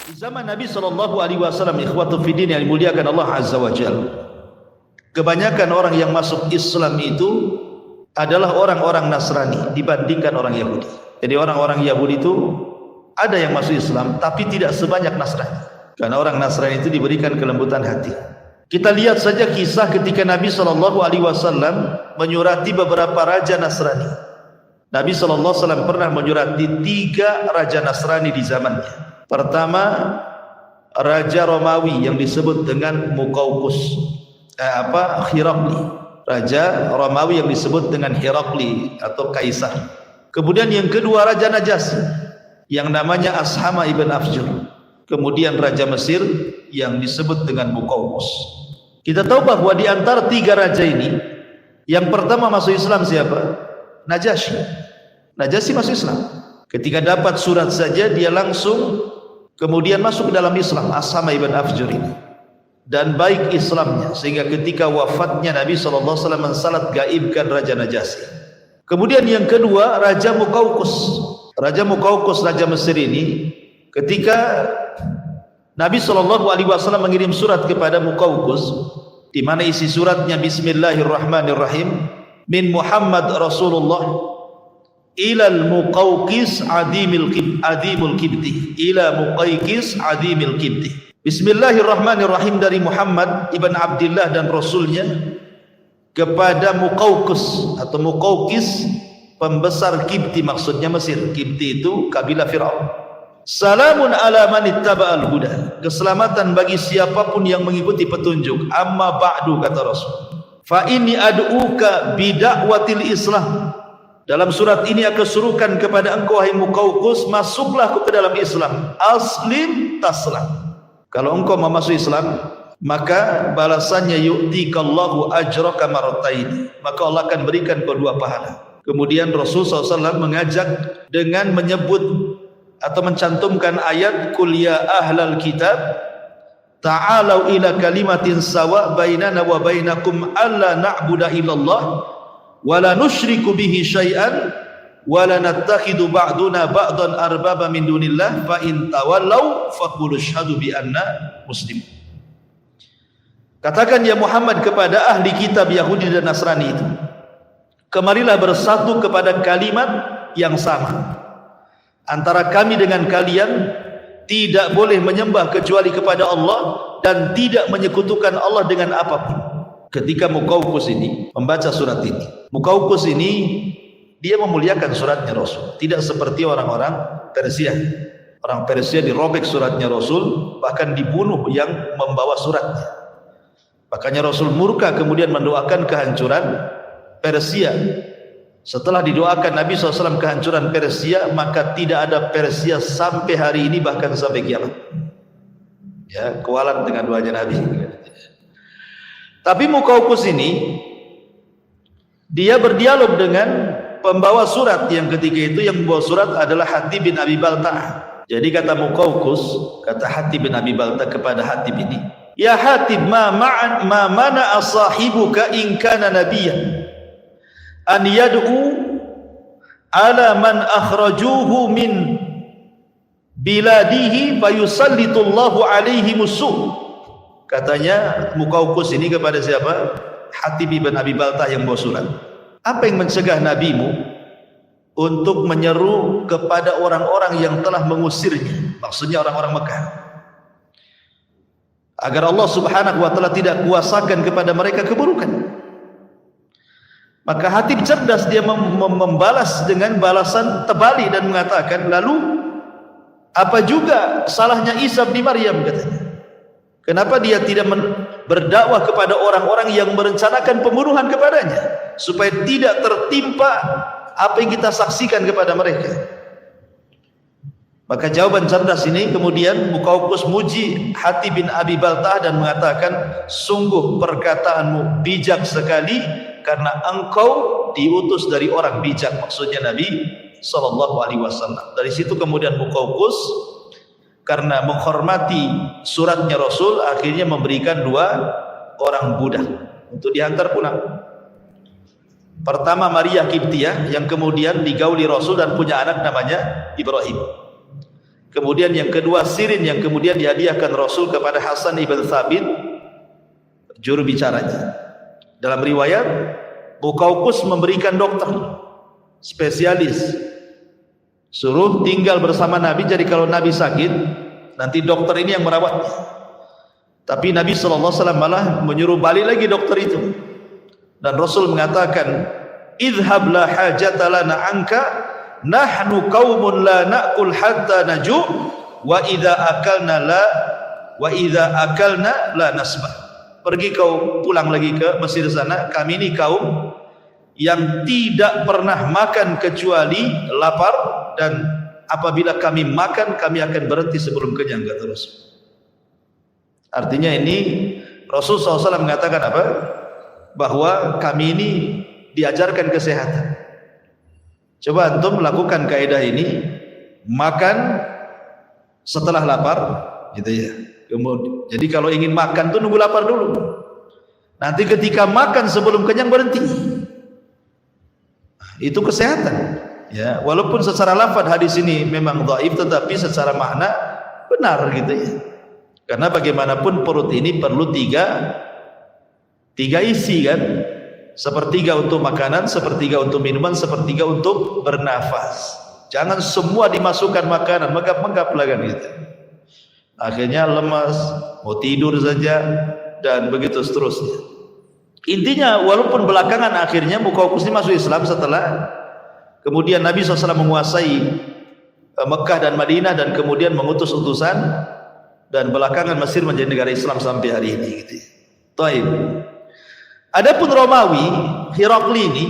Di zaman Nabi SAW, ikhwatu fiddin yang dimuliakan Allah Azza wa Jalla, kebanyakan orang yang masuk Islam itu adalah orang-orang Nasrani dibandingkan orang Yahudi. Jadi orang-orang Yahudi itu ada yang masuk Islam tapi tidak sebanyak Nasrani, karena orang Nasrani itu diberikan kelembutan hati. Kita lihat saja kisah ketika Nabi SAW menyurati beberapa raja Nasrani. Nabi SAW pernah menyurati 3 raja Nasrani di zamannya. Pertama, Raja Romawi yang disebut dengan Muqawqis, Herakli. Raja Romawi yang disebut dengan Herakli atau Kaisar. Kemudian yang kedua, Raja Najasyi yang namanya Ashama ibn Afjur. Kemudian Raja Mesir yang disebut dengan Muqawqis. Kita tahu bahwa di antara 3 raja ini, yang pertama masuk Islam siapa? Najasyi. Najasyi masuk Islam. Ketika dapat surat saja dia langsung kemudian masuk ke dalam Islam, Ashama ibn Afjur ini. Dan baik Islamnya sehingga ketika wafatnya Nabi SAW mensalat gaibkan Raja Najasyi. Kemudian yang kedua, Raja Muqawqis. Raja Muqawqis, Raja Mesir ini, ketika Nabi SAW mengirim surat kepada Muqawqis, di mana isi suratnya Bismillahirrahmanirrahim, min Muhammad Rasulullah ilal Muqawqis adimul kibti, ila Muqawqis adimul kibti. Bismillahirrahmanirrahim, dari Muhammad ibn Abdullah dan Rasulnya kepada Muqawqis atau Muqawqis, pembesar Kibti, maksudnya Mesir. Kibti itu kabilah Fir'aun. Salamun ala man ittaba'al huda, keselamatan bagi siapapun yang mengikuti petunjuk. Amma ba'du, kata Rasul, fa inni ad'uka bida'watil Islam, dalam surat ini aku suruhkan kepada engkau wahai Muqawqis, masuklah ke dalam Islam. Aslim taslam, kalau engkau mau masuk Islam maka balasannya yu'tikallahu ajraka marratain, maka Allah akan berikan kau 2 pahala. Kemudian Rasul SAW mengajak dengan menyebut atau mencantumkan ayat qul ya ahlal kitab ta'alau ila kalimatin sawa bainana wa bainakum alla na'budu illallah wa la nusyriku bihi syai'an wa la nattakhidu ba'duna ba'dan arbaba min dunillah fa in tawallaw faqulu asyhadu bi anna muslimun. Katakan ya Muhammad kepada ahli kitab Yahudi dan Nasrani itu, kemarilah bersatu kepada kalimat yang sama antara kami dengan kalian, tidak boleh menyembah kecuali kepada Allah dan tidak menyekutukan Allah dengan apapun. Ketika Muqawqis ini membaca surat ini, Muqawqis ini dia memuliakan suratnya Rasul, tidak seperti orang-orang Persia. Orang Persia dirobek suratnya Rasul, bahkan dibunuh yang membawa suratnya. Makanya Rasul murka kemudian mendoakan kehancuran Persia. Setelah didoakan Nabi SAW kehancuran Persia, maka tidak ada Persia sampai hari ini, bahkan sampai kiamat. Ya, kualat dengan doanya Nabi. Tapi Muqawqis ini dia berdialog dengan pembawa surat yang ketika itu yang membawa surat adalah Hatib bin Abi Balta'ah. Jadi kata Muqawqis, kata Hatib bin Abi Balta'ah kepada Hatib ini, ya Hatib, ma mana sahibuka in kana nabiyyan an yad'u ala man akhrajuhu min biladihi fayusallitullahu alaihi musuh. Katanya Muqawqis ini kepada siapa? Hatib bin Abi Balta'ah yang bawa surat. Apa yang mencegah nabimu untuk menyeru kepada orang-orang yang telah mengusirnya, maksudnya orang-orang Mekah, agar Allah Subhanahu wa ta'ala tidak kuasakan kepada mereka keburukan? Maka Hatib cerdas, dia membalas dengan balasan terbalik dan mengatakan, lalu apa juga salahnya Isa bin Maryam, katanya. Kenapa dia tidak berdakwah kepada orang-orang yang merencanakan pembunuhan kepadanya, supaya tidak tertimpa apa yang kita saksikan kepada mereka? Maka jawaban cerdas ini kemudian Muqawqis muji Hatib bin Abi Balta'ah dan mengatakan, sungguh perkataanmu bijak sekali, karena engkau diutus dari orang bijak, maksudnya Nabi SAW. Dari situ kemudian Muqawqis karena menghormati suratnya Rasul, akhirnya memberikan 2 orang budak untuk dihantar pulang. Pertama Maria Kiptiah yang kemudian digauli Rasul dan punya anak namanya Ibrahim. Kemudian yang kedua sirin yang kemudian dihadiahkan Rasul kepada Hasan ibn Thabit, juru bicaranya. Dalam riwayat, Muqawqis memberikan dokter spesialis, suruh tinggal bersama Nabi. Jadi kalau Nabi sakit, nanti dokter ini yang merawatnya. Tapi Nabi SAW malah menyuruh balik lagi dokter itu. Dan Rasul mengatakan, idhab la hajata lana anka, nahnu qaumun la na'kul hatta naju, wa idza akalna la nasbah. Pergi kau pulang lagi ke Mesir sana. Kami ini kaum yang tidak pernah makan kecuali lapar, dan apabila kami makan kami akan berhenti sebelum kenyang, kata Rasul. Artinya ini Rasul SAW mengatakan apa? Bahwa kami ini diajarkan kesehatan. Coba antum lakukan kaidah ini, makan setelah lapar, gitu ya. Kemudian, jadi kalau ingin makan tuh nunggu lapar dulu. Nanti ketika makan sebelum kenyang berhenti. Itu kesehatan. Ya, walaupun secara lafaz hadis ini memang dhaif, tetapi secara makna benar gitu ya. Karena bagaimanapun perut ini perlu tiga isi kan. Sepertiga untuk makanan, sepertiga untuk minuman, sepertiga untuk bernafas. Jangan semua dimasukkan makanan, menggap-menggap lah kan gitu. Akhirnya lemas, mau tidur saja, dan begitu seterusnya. Intinya walaupun belakangan akhirnya Muqawqis ini masuk Islam setelah kemudian Nabi SAW menguasai Mekah dan Madinah, dan kemudian mengutus utusan, dan belakangan Mesir menjadi negara Islam sampai hari ini gitu. Taib. Adapun Romawi Herakli ini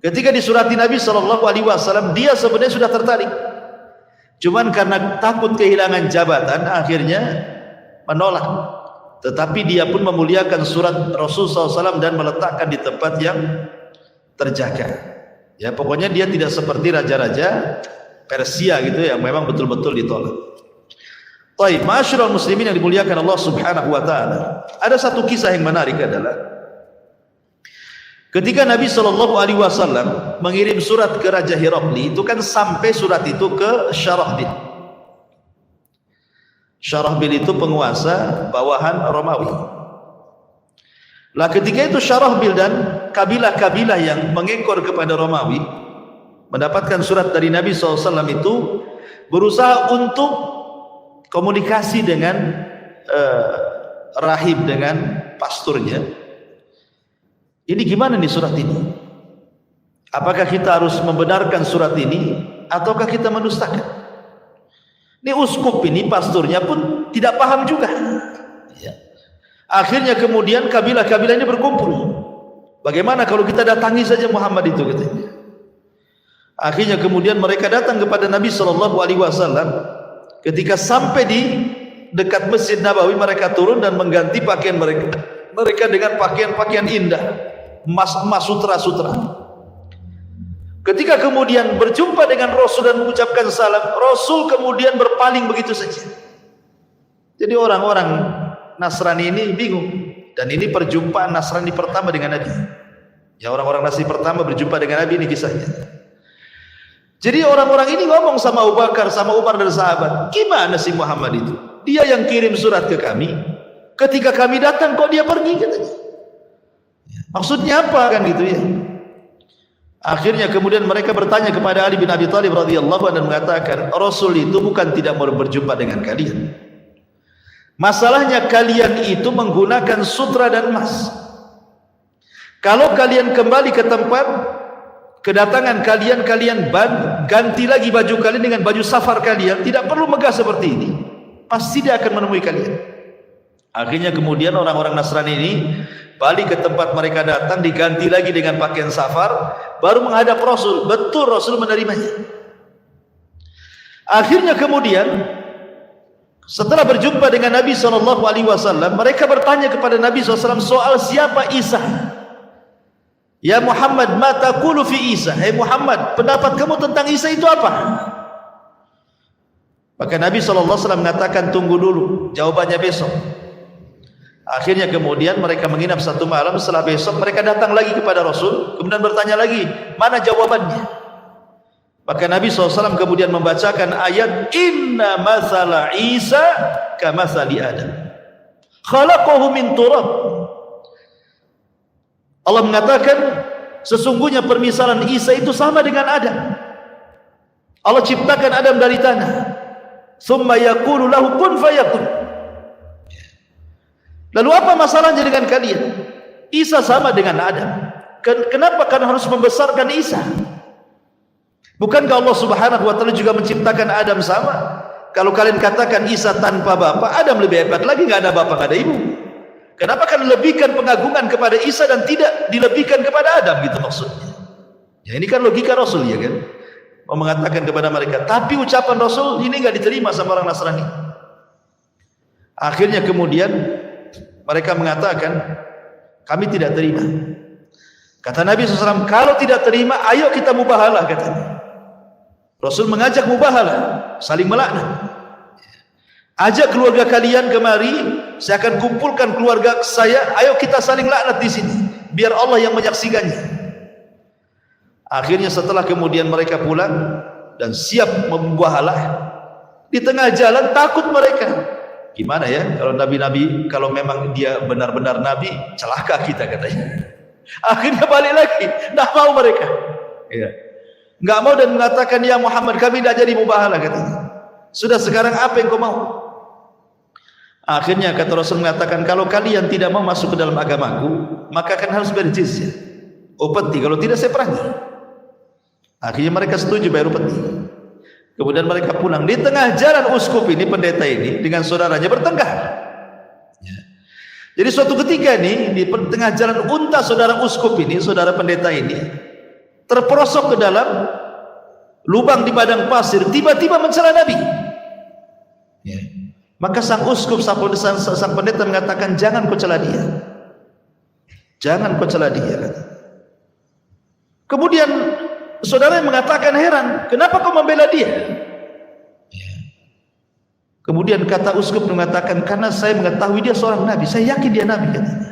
ketika disurati Nabi SAW, dia sebenarnya sudah tertarik. Cuman karena takut kehilangan jabatan akhirnya menolak. Tetapi dia pun memuliakan surat Rasul SAW dan meletakkan di tempat yang terjaga. Ya, pokoknya dia tidak seperti raja-raja Persia gitu yang memang betul-betul ditolak. Baik, ma'asyiral muslimin yang dimuliakan Allah Subhanahu wa taala. Ada satu kisah yang menarik adalah ketika Nabi SAW mengirim surat ke Raja Herakli, itu kan sampai surat itu ke Syarahbil. Syarahbil itu penguasa bawahan Romawi. Lah ketika itu Syarahbil dan kabilah-kabilah yang mengekor kepada Romawi mendapatkan surat dari Nabi SAW itu berusaha untuk komunikasi dengan rahib, dengan pasturnya. Ini gimana nih surat ini? Apakah kita harus membenarkan surat ini ataukah kita mendustakan? Ini uskup ini, pasturnya pun tidak paham juga. Ya. Akhirnya kemudian kabilah-kabilah ini berkumpul. Bagaimana kalau kita datangi saja Muhammad itu, katanya. Akhirnya kemudian mereka datang kepada Nabi SAW. Ketika sampai di dekat Masjid Nabawi, mereka turun dan mengganti pakaian mereka dengan pakaian-pakaian indah, emas sutra-sutra. Ketika kemudian berjumpa dengan Rasul dan mengucapkan salam, Rasul kemudian berpaling begitu saja. Jadi orang-orang Nasrani ini bingung. Dan ini perjumpaan Nasrani pertama dengan Nabi. Ya, orang-orang Nasrani pertama berjumpa dengan Nabi, ini kisahnya. Jadi orang-orang ini ngomong sama Abu Bakar, sama Umar dan sahabat, gimana sih Muhammad itu? Dia yang kirim surat ke kami, ketika kami datang kok dia pergi, katanya. Maksudnya apa kan gitu ya? Akhirnya kemudian mereka bertanya kepada Ali bin Abi Thalib radhiyallahu anhu dan mengatakan, Rasul itu bukan tidak mau berjumpa dengan kalian. Masalahnya kalian itu menggunakan sutra dan emas. Kalau kalian kembali ke tempat kedatangan kalian, ganti lagi baju kalian dengan baju safar kalian, tidak perlu megah seperti ini. Pasti dia akan menemui kalian. Akhirnya kemudian orang-orang Nasrani ini balik ke tempat mereka datang, diganti lagi dengan pakaian safar, baru menghadap Rasul. Betul, Rasul menerimanya. Akhirnya kemudian setelah berjumpa dengan Nabi SAW, mereka bertanya kepada Nabi SAW soal siapa Isa. Ya Muhammad, ma taqulu fi Isa? Hai Muhammad, pendapat kamu tentang Isa itu apa? Maka Nabi SAW mengatakan, tunggu dulu, jawabannya besok. Akhirnya kemudian mereka menginap satu malam. Setelah besok mereka datang lagi kepada Rasul, kemudian bertanya lagi, mana jawabannya? Maka Nabi SAW kemudian membacakan ayat inna mathala Isa kamathali Adam khalaqahu min turab. Allah mengatakan sesungguhnya permisalan Isa itu sama dengan Adam. Allah ciptakan Adam dari tanah, summa yaqulu lahu kun fayakun. Lalu apa masalahnya dengan kalian? Isa sama dengan Adam. Kenapa kalian harus membesarkan Isa? Bukankah Allah Subhanahu wa taala juga menciptakan Adam sama? Kalau kalian katakan Isa tanpa bapak, Adam lebih hebat lagi, enggak ada bapak, enggak ada ibu. Kenapa kalian lebihkan pengagungan kepada Isa dan tidak dilebihkan kepada Adam gitu maksudnya? Ya ini kan logika Rasul ya kan? Mau mengatakan kepada mereka, tapi ucapan Rasul ini enggak diterima sama orang Nasrani. Akhirnya kemudian mereka mengatakan, kami tidak terima. Kata Nabi SAW, kalau tidak terima, ayo kita mubahalah katanya. Rasul mengajak mubahalah, saling melaknat. Ajak keluarga kalian kemari, saya akan kumpulkan keluarga saya, ayo kita saling laknat di sini, biar Allah yang menyaksikannya. Akhirnya setelah kemudian mereka pulang dan siap membahalah, di tengah jalan takut mereka. Gimana ya kalau nabi-nabi, kalau memang dia benar-benar nabi, celaka kita katanya. Akhirnya balik lagi, tidak mau mereka. Ya. Nggak mau dan mengatakan ya Muhammad kami tidak jadi mubahalah katanya. Sudah sekarang apa yang kau mau? Akhirnya kata Rasul mengatakan kalau kalian tidak mau masuk ke dalam agamaku maka akan harus bayar jizyah, upeti, kalau tidak saya perangi. Akhirnya mereka setuju bayar upeti. Kemudian mereka pulang. Di tengah jalan uskup ini, pendeta ini dengan saudaranya bertengkar. Ya. Jadi suatu ketika nih di tengah jalan unta saudara uskup ini, saudara pendeta ini terperosok ke dalam lubang di padang pasir, tiba-tiba mencela Nabi. Ya. Maka sang uskup, sang pendeta mengatakan, jangan kau cela dia, jangan kau cela dia. Kemudian saudara yang mengatakan heran, kenapa kau membela dia? Ya. Kemudian kata uskup mengatakan, karena saya mengetahui dia seorang nabi, saya yakin dia nabi katanya.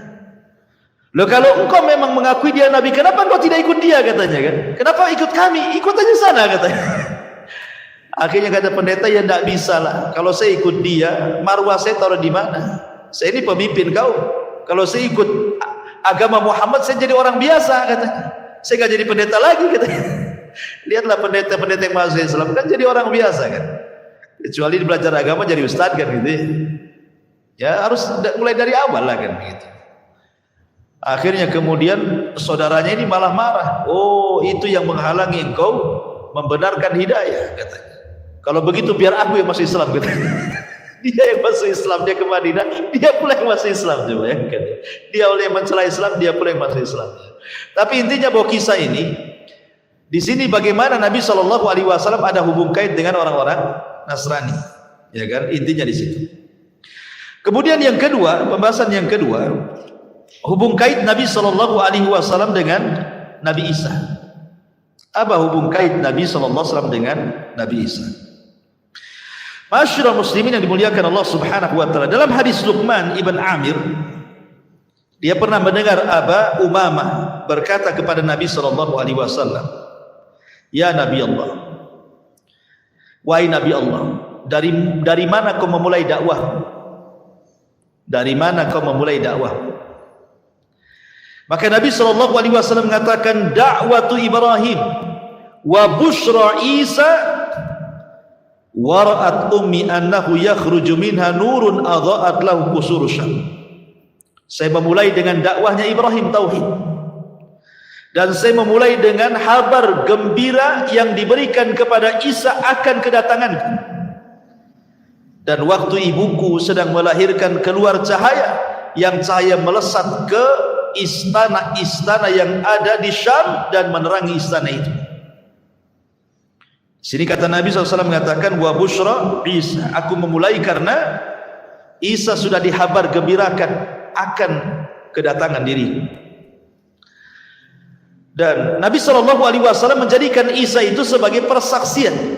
Loh kalau engkau memang mengakui dia nabi, kenapa engkau tidak ikut dia katanya kan? Kenapa ikut kami? Ikut aja sana katanya. Akhirnya kata pendeta, ya tidak bisa lah. Kalau saya ikut dia, marwah saya taruh di mana? Saya ini pemimpin kau. Kalau saya ikut agama Muhammad, saya jadi orang biasa katanya. Saya nggak jadi pendeta lagi katanya. Lihatlah pendeta-pendeta yang masuk Islam kan jadi orang biasa kan. Kecuali belajar agama jadi ustadz kan gitu ya. Ya harus mulai dari awal lah kan begitu. Akhirnya kemudian saudaranya ini malah marah. Oh itu yang menghalangi engkau membenarkan hidayah katanya. Kalau begitu biar aku yang masuk Islam katanya. Dia yang masuk Islam, dia ke Madinah, dia pula yang masuk Islam. Coba ya, kan? Dia oleh yang mencela Islam, dia pula yang masuk Islam. Tapi intinya bahwa kisah ini, di sini bagaimana Nabi SAW ada hubung kait dengan orang-orang Nasrani, ya kan? Intinya di situ. Kemudian yang kedua, pembahasan yang kedua, hubung kait Nabi SAW dengan Nabi Isa. Apa hubung kait Nabi SAW dengan Nabi Isa? Masyarakat muslimin yang dimuliakan Allah Subhanahu wa taala, dalam hadis Luqman ibn Amir, dia pernah mendengar Aba Umamah berkata kepada Nabi SAW, ya Nabi Allah, wahai Nabi Allah, dari mana kau memulai dakwah? Dari mana kau memulai dakwah? Maka Nabi SAW mengatakan, da'watu Ibrahim wa bushra Isa wara'at ummi annahu yakhruju minha nurun adha'at lahu qusur syam. Saya memulai dengan dakwahnya Ibrahim tauhid, dan saya memulai dengan kabar gembira yang diberikan kepada Isa akan kedatanganku. Dan waktu ibuku sedang melahirkan keluar cahaya, yang cahaya melesat ke istana-istana yang ada di Syam dan menerangi istana itu. Sini kata Nabi SAW mengatakan, wa bushra Isa, aku memulai karena Isa sudah dihabar gembirakan akan kedatangan diri. Dan Nabi SAW menjadikan Isa itu sebagai persaksian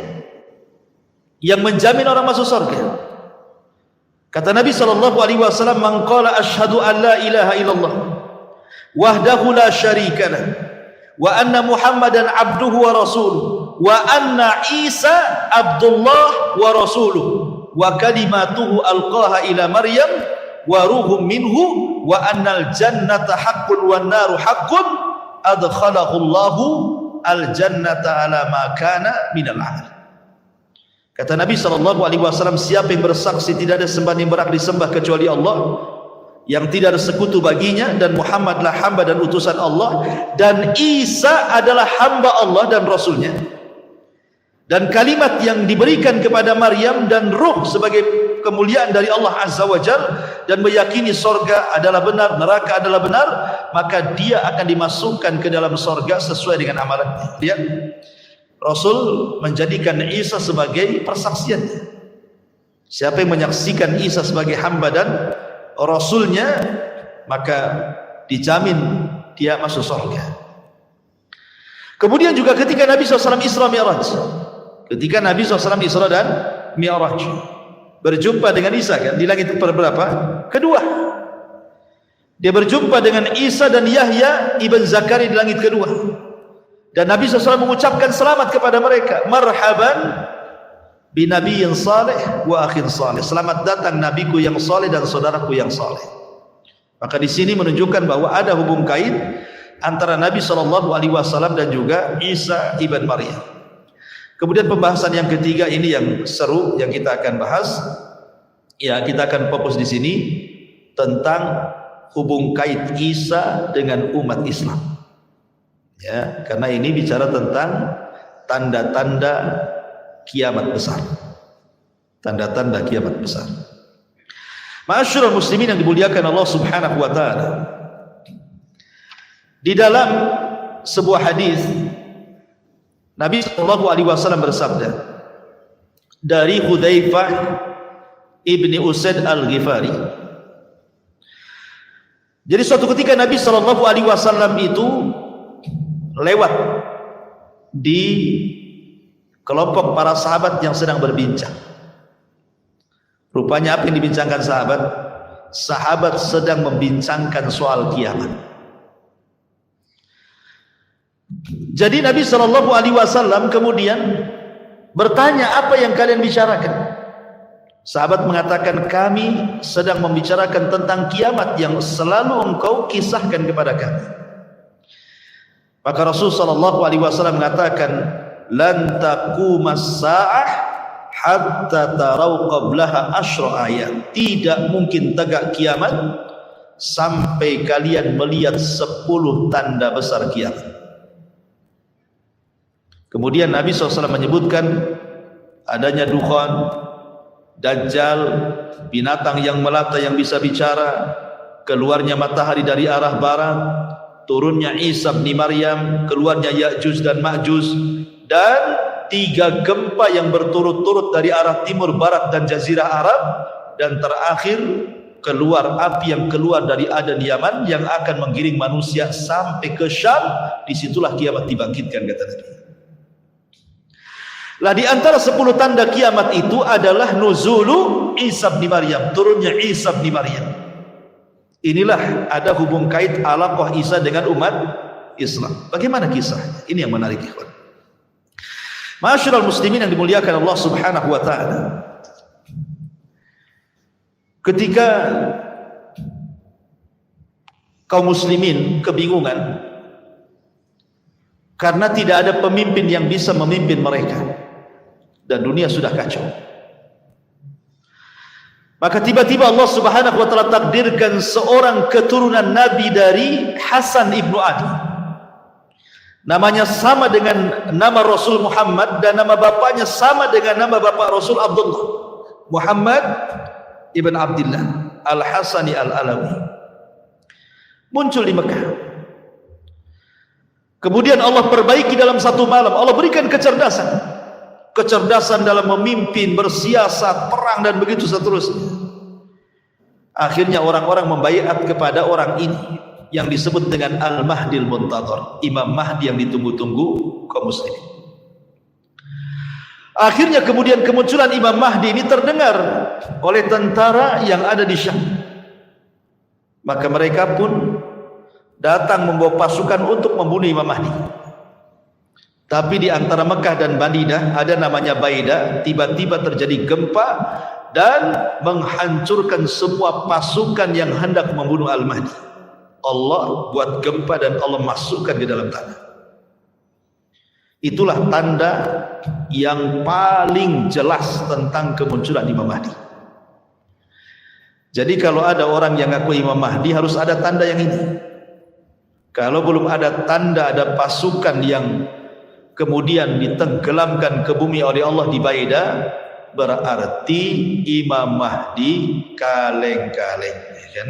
yang menjamin orang masuk surga. Kata Nabi SAW, man qala asyhadu an la ilaha illallah wahdahu la syarika lah wa anna Muhammadan abduhu wa rasuluh wa anna Isa Abdullah wa rasuluh wa kalimatuhu alqaha ila Maryam wa ruhum minhu wa annal jannata haqqun wan naru haqqun adkhalahu Allahu al jannata ala ma kana minal amal. Kata Nabi SAW, siapa yang bersaksi tidak ada sembahan yang berhak disembah kecuali Allah, yang tidak ada sekutu baginya, dan Muhammadlah hamba dan utusan Allah, dan Isa adalah hamba Allah dan Rasulnya, dan kalimat yang diberikan kepada Maryam dan ruh sebagai kemuliaan dari Allah Azza wa Jal, dan meyakini sorga adalah benar, neraka adalah benar, maka dia akan dimasukkan ke dalam sorga sesuai dengan amalannya. Lihat, Rasul menjadikan Isa sebagai persaksiannya. Siapa yang menyaksikan Isa sebagai hamba dan Rasulnya, maka dijamin dia masuk surga. Kemudian juga ketika Nabi SAW Isra Mi'raj, ketika Nabi SAW Isra dan Mi'raj, berjumpa dengan Isa kan di langit berapa? Kedua. Dia berjumpa dengan Isa dan Yahya ibn Zakaria di langit kedua. Dan Nabi SAW mengucapkan selamat kepada mereka, marhaban binabiyyin salih wa akhin salih. Selamat datang nabiku yang saleh dan saudaraku yang saleh. Maka di sini menunjukkan bahwa ada hubung kait antara Nabi SAW dan juga Isa ibn Maryam. Kemudian pembahasan yang ketiga ini yang seru yang kita akan bahas. Ya, kita akan fokus di sini tentang hubung kait Isa dengan umat Islam. Ya, karena ini bicara tentang tanda-tanda kiamat besar. Tanda-tanda kiamat besar. Ma'asyiral muslimin yang dimuliakan Allah Subhanahu wa taala. Di dalam sebuah hadis Nabi SAW bersabda dari Hudzaifah ibni Usaid al-Ghifari. Jadi suatu ketika Nabi SAW itu lewat di kelompok para sahabat yang sedang berbincang. Rupanya apa yang dibincangkan sahabat? Sahabat sedang membincangkan soal kiamat. Jadi Nabi SAW kemudian bertanya, apa yang kalian bicarakan? Sahabat mengatakan, kami sedang membicarakan tentang kiamat yang selalu engkau kisahkan kepada kami. Maka Rasulullah SAW mengatakan, lan taqumas sa'ah hatta tarau qablaha asyra ayat. Tidak mungkin tegak kiamat sampai kalian melihat 10 tanda besar kiamat. Kemudian Nabi SAW menyebutkan adanya dukhan, dajjal, binatang yang melata yang bisa bicara, keluarnya matahari dari arah barat, turunnya Isa bin Maryam, keluarnya Ya'juj dan Ma'juj, dan 3 gempa yang berturut-turut dari arah timur, barat, dan jazirah Arab, dan terakhir keluar api yang keluar dari Aden Yaman yang akan menggiring manusia sampai ke Syam. Disitulah kiamat dibangkitkan, kata Nabi. Lah di antara 10 tanda kiamat itu adalah nuzulu Isa bin Maryam, turunnya Isa bin Maryam. Inilah ada hubung kait alaqah Isa dengan umat Islam. Bagaimana kisahnya? Ini yang menarik, ikhwan. Ma'asyiral muslimin yang dimuliakan Allah Subhanahu wa taala. Ketika kaum muslimin kebingungan karena tidak ada pemimpin yang bisa memimpin mereka dan dunia sudah kacau, maka tiba-tiba Allah Subhanahu wa taala takdirkan seorang keturunan Nabi dari Hasan ibnu Ali. Namanya sama dengan nama Rasul Muhammad dan nama bapaknya sama dengan nama bapak Rasul Abdullah, Muhammad ibn Abdullah Al-Hasani Al-Alawi. Muncul di Mekah. Kemudian Allah perbaiki dalam satu malam. Allah berikan kecerdasan. Kecerdasan dalam memimpin, bersiasat, perang, dan begitu seterusnya. Akhirnya orang-orang membaiat kepada orang ini yang disebut dengan Al-Mahdil Muntadhar, Imam Mahdi yang ditunggu-tunggu kaum muslimin. Akhirnya kemudian kemunculan Imam Mahdi ini terdengar oleh tentara yang ada di Syam. Maka mereka pun datang membawa pasukan untuk membunuh Imam Mahdi. Tapi di antara Mekah dan Madinah ada namanya Baida. Tiba-tiba terjadi gempa dan menghancurkan semua pasukan yang hendak membunuh Al-Mahdi. Allah buat gempa dan Allah masukkan di dalam tanah. Itulah tanda yang paling jelas tentang kemunculan Imam Mahdi. Jadi kalau ada orang yang ngaku Imam Mahdi, harus ada tanda yang ini. Kalau belum ada tanda, ada pasukan yang kemudian ditenggelamkan ke bumi oleh Allah di Baida, berarti Imam Mahdi kaleng-kaleng, ya kan?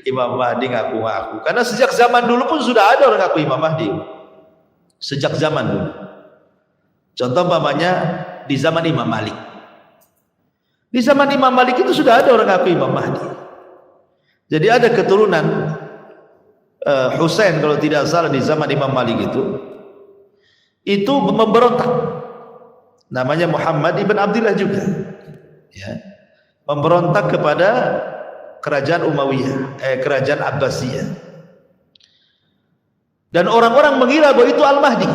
Imam Mahdi ngaku-ngaku. Karena sejak zaman dulu pun sudah ada orang ngaku Imam Mahdi. Sejak zaman dulu. Contoh umpamanya di zaman Imam Malik. Di zaman Imam Malik itu sudah ada orang ngaku Imam Mahdi. Jadi ada keturunan Husain kalau tidak salah di zaman Imam Malik itu memberontak. Namanya Muhammad ibn Abdullah juga, ya, memberontak kepada kerajaan Umayyah, kerajaan Abbasiyah. Dan orang-orang mengira bahwa itu Al-Mahdi.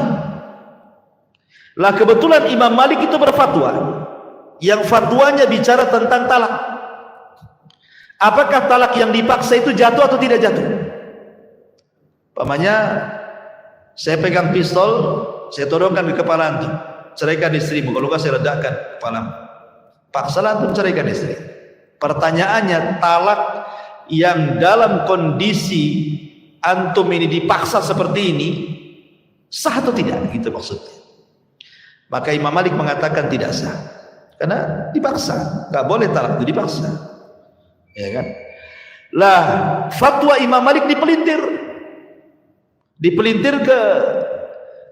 Lah kebetulan Imam Malik itu berfatwa, yang fatwanya bicara tentang talak. Apakah talak yang dipaksa itu jatuh atau tidak jatuh? Pamannya, saya pegang pistol, saya todongkan ke kepala antum, ceraikan istrimu. Kalau enggak saya ledakan kepalamu. Paksalah antum ceraikan istri. Pertanyaannya, talak yang dalam kondisi antum ini dipaksa seperti ini sah atau tidak? Gitu maksudnya. Maka Imam Malik mengatakan tidak sah, karena dipaksa. Enggak boleh talak itu dipaksa, ya kan? Lah fatwa Imam Malik dipelintir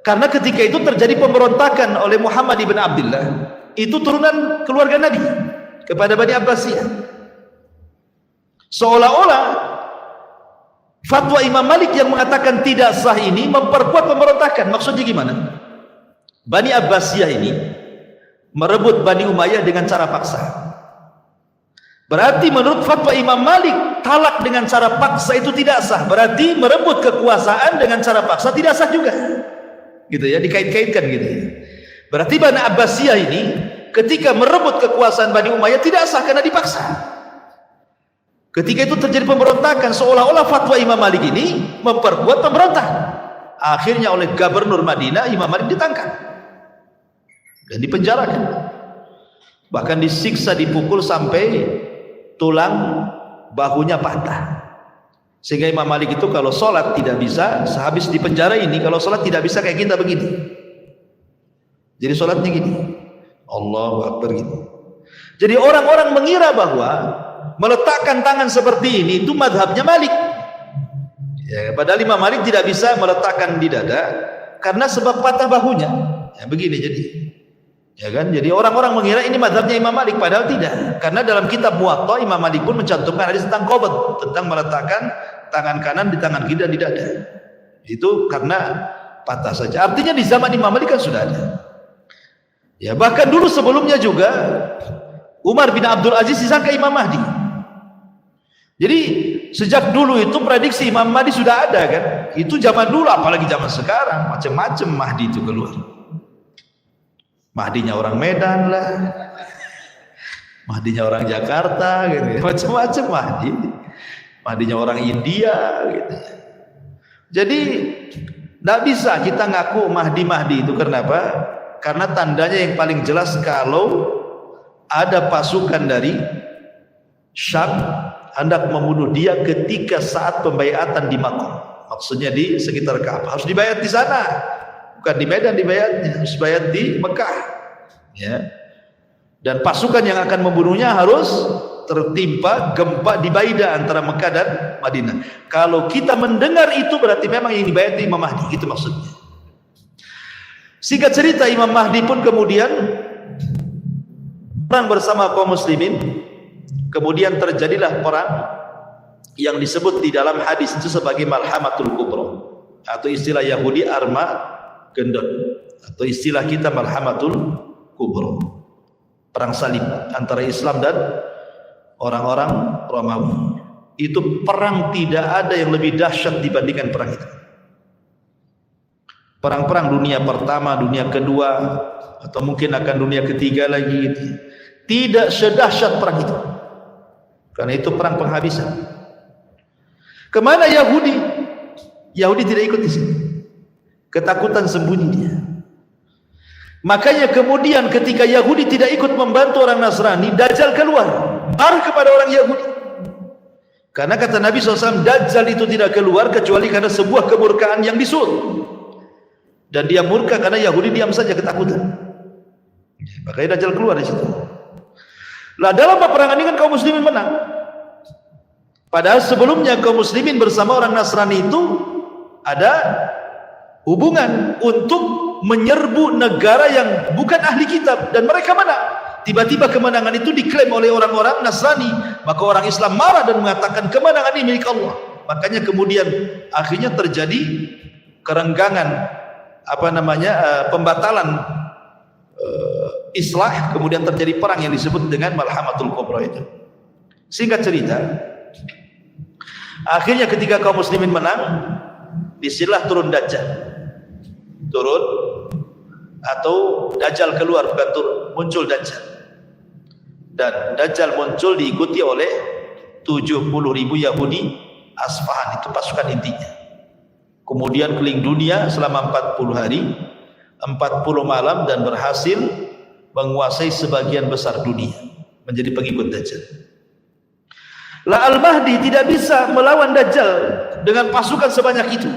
karena ketika itu terjadi pemberontakan oleh Muhammad ibn Abdullah, itu turunan keluarga Nabi, kepada Bani Abbasiyah. Seolah-olah fatwa Imam Malik yang mengatakan tidak sah ini memperkuat pemberontakan. Maksudnya gimana? Bani Abbasiyah ini merebut Bani Umayyah dengan cara paksa. Berarti menurut fatwa Imam Malik, talak dengan cara paksa itu tidak sah. Berarti merebut kekuasaan dengan cara paksa tidak sah juga. Gitu ya, dikait-kaitkan gitu ya. Berarti Bani Abbasiyah ini ketika merebut kekuasaan Bani Umayyah tidak sah karena dipaksa. Ketika itu terjadi pemberontakan, seolah-olah fatwa Imam Malik ini memperkuat pemberontak. Akhirnya oleh Gubernur Madinah, Imam Malik ditangkap dan dipenjarakan. Bahkan disiksa, dipukul sampai tulang bahunya patah. Sehingga Imam Malik itu kalau sholat tidak bisa, sehabis di penjara ini kalau sholat tidak bisa kayak kita begini. Jadi sholatnya gini, Allahu Akbar gitu. Jadi orang-orang mengira bahwa meletakkan tangan seperti ini itu madhabnya Malik. Ya, padahal Imam Malik tidak bisa meletakkan di dada karena sebab patah bahunya. Ya, begini jadi. Ya kan? Jadi orang-orang mengira ini madhabnya Imam Malik, padahal tidak. Karena dalam kitab Muwatta Imam Malik pun mencantumkan hadis tentang qabd, tentang meletakkan tangan kanan di tangan kiri dan di dada. Itu karena patah saja. Artinya di zaman Imam Malik kan sudah ada. Ya, bahkan dulu sebelumnya juga Umar bin Abdul Aziz disangka Imam Mahdi. Jadi sejak dulu itu prediksi Imam Mahdi sudah ada kan. Itu zaman dulu, apalagi zaman sekarang macam-macam Mahdi itu keluar. Mahdinya orang Medan lah, Mahdinya orang Jakarta gitu, macam-macam Mahdi. Mahdinya orang India gitu. Jadi tidak bisa kita ngaku Mahdi itu. Kenapa? Karena tandanya yang paling jelas kalau ada pasukan dari Syam hendak membunuh dia ketika saat pembaiatan di Makkah. Maksudnya di sekitar Ka'bah. Harus dibayat di sana. Bukan di Medan dibayatnya, harus bayat di Mekah. Ya. Dan pasukan yang akan membunuhnya harus tertimpa gempa di Baida antara Mekah dan Madinah. Kalau kita mendengar itu berarti memang yang dibayat Imam Mahdi, itu maksudnya. Singkat cerita, Imam Mahdi pun kemudian perang bersama kaum muslimin. Kemudian terjadilah perang yang disebut di dalam hadis itu sebagai Malhamatul Kubra, atau istilah Yahudi Armageddon, atau istilah kita Malhamatul Kubra, perang salib antara Islam dan orang-orang Romawi. Itu perang tidak ada yang lebih dahsyat dibandingkan perang itu. perang-perang dunia pertama, dunia kedua, atau mungkin akan dunia ketiga lagi gitu. Tidak sedahsyat perang itu, karena itu perang penghabisan. Kemana Yahudi? Yahudi tidak ikut di sini, ketakutan sembunyi dia. Makanya kemudian ketika Yahudi tidak ikut membantu orang Nasrani, Dajjal keluar, marah kepada orang Yahudi. Karena kata Nabi SAW, Dajjal itu tidak keluar kecuali karena sebuah kemurkaan yang disuruh. Dan dia murka karena Yahudi diam saja ketakutan. Makanya Dajjal keluar di situ. Lah dalam peperangan ini kan kaum muslimin menang. Padahal sebelumnya kaum muslimin bersama orang Nasrani itu ada hubungan untuk menyerbu negara yang bukan ahli kitab, dan mereka menang. Tiba-tiba kemenangan itu diklaim oleh orang-orang Nasrani, maka orang Islam marah dan mengatakan kemenangan ini milik Allah. Makanya kemudian akhirnya terjadi kerenggangan, pembatalan islah, kemudian terjadi perang yang disebut dengan Malhamatul Kubra itu. Singkat cerita, akhirnya ketika kaum muslimin menang, disinilah turun Dajjal. Turun atau Dajjal keluar, bukan turun, muncul Dajjal. Dan Dajjal muncul diikuti oleh 70.000 Yahudi Asfahan, itu pasukan intinya. Kemudian keliling dunia selama 40 hari 40 malam dan berhasil menguasai sebagian besar dunia, menjadi pengikut Dajjal. Lah Al-Mahdi tidak bisa melawan Dajjal dengan pasukan sebanyak itu.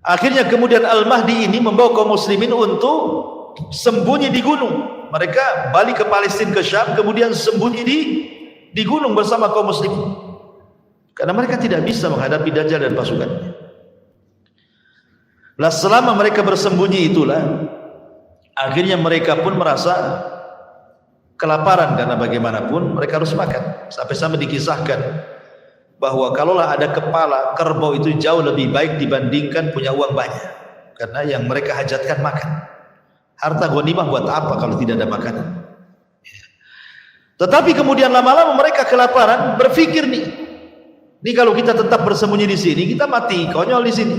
Akhirnya kemudian Al-Mahdi ini membawa kaum muslimin untuk sembunyi di gunung. Mereka balik ke Palestina, ke Syam, kemudian sembunyi di gunung bersama kaum muslimin, karena mereka tidak bisa menghadapi Dajjal dan pasukannya. Lah selama mereka bersembunyi itulah akhirnya mereka pun merasa kelaparan, karena bagaimanapun mereka harus makan. Sampai-sampai dikisahkan bahwa kalaulah ada kepala kerbau itu jauh lebih baik dibandingkan punya uang banyak, karena yang mereka hajatkan makan. Harta ghanimah buat apa kalau tidak ada makanan? Tetapi kemudian lama-lama mereka kelaparan, berpikir nih kalau kita tetap bersembunyi di sini, kita mati konyol di sini.